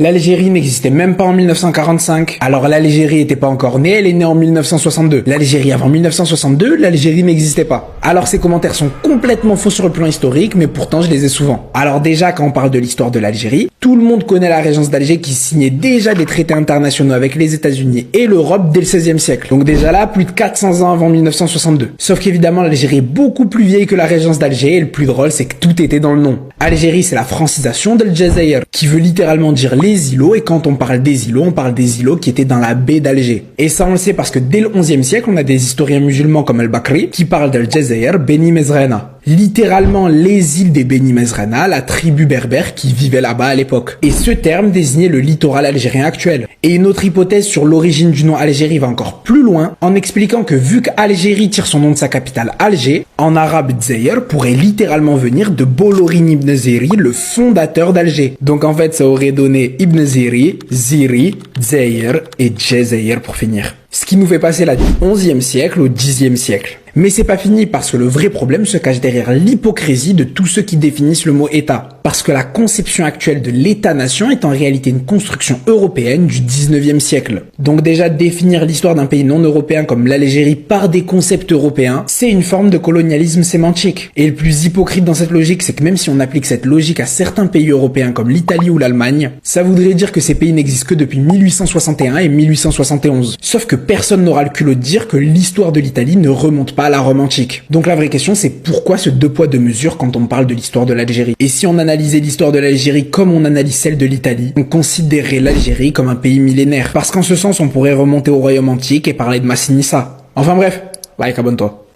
L'Algérie n'existait même pas en 1945. Alors l'Algérie était pas encore née, elle est née en 1962. L'Algérie avant 1962, l'Algérie n'existait pas. Alors ces commentaires sont complètement faux sur le plan historique, mais pourtant je les ai souvent. Alors déjà, quand on parle de l'histoire de l'Algérie, tout le monde connaît la régence d'Alger qui signait déjà des traités internationaux avec les États-Unis et l'Europe dès le XVIe siècle. Donc déjà là, plus de 400 ans avant 1962. Sauf qu'évidemment, l'Algérie est beaucoup plus vieille que la régence d'Alger et le plus drôle, c'est que tout était dans le nom. Algérie, c'est la francisation d'El Jazair, qui veut littéralement dire les îlots, et quand on parle des îlots, on parle des îlots qui étaient dans la baie d'Alger. Et ça, on le sait parce que dès le XIe siècle, on a des historiens musulmans comme El-Bakri qui parlent d'El Jazair, Beni Mezrana. Littéralement les îles des Beni Mezrana, la tribu berbère qui vivait là-bas à l'époque. Et ce terme désignait le littoral algérien actuel. Et une autre hypothèse sur l'origine du nom Algérie va encore plus loin, en expliquant que vu qu'Algérie tire son nom de sa capitale Alger, en arabe Dzaïr pourrait littéralement venir de Bolorin ibn Ziri, le fondateur d'Alger. Donc en fait ça aurait donné Ibn Ziri, Ziri, Dzaïr et Djazaïr pour finir. Ce qui nous fait passer là du XIe siècle au Xe siècle. Mais c'est pas fini parce que le vrai problème se cache derrière l'hypocrisie de tous ceux qui définissent le mot État. Parce que la conception actuelle de l'État-nation est en réalité une construction européenne du XIXe siècle. Donc déjà définir l'histoire d'un pays non européen comme l'Algérie par des concepts européens, c'est une forme de colonialisme sémantique. Et le plus hypocrite dans cette logique, c'est que même si on applique cette logique à certains pays européens comme l'Italie ou l'Allemagne, ça voudrait dire que ces pays n'existent que depuis 1861 et 1871. Sauf que personne n'aura le culot de dire que l'histoire de l'Italie ne remonte pas à la Rome antique. Donc la vraie question, c'est pourquoi ce deux poids deux mesures quand on parle de l'histoire de l'Algérie? Et si on analysait l'histoire de l'Algérie comme on analyse celle de l'Italie, on considérerait l'Algérie comme un pays millénaire. Parce qu'en ce sens, on pourrait remonter au royaume antique et parler de Massinissa. Enfin bref, like, abonne-toi.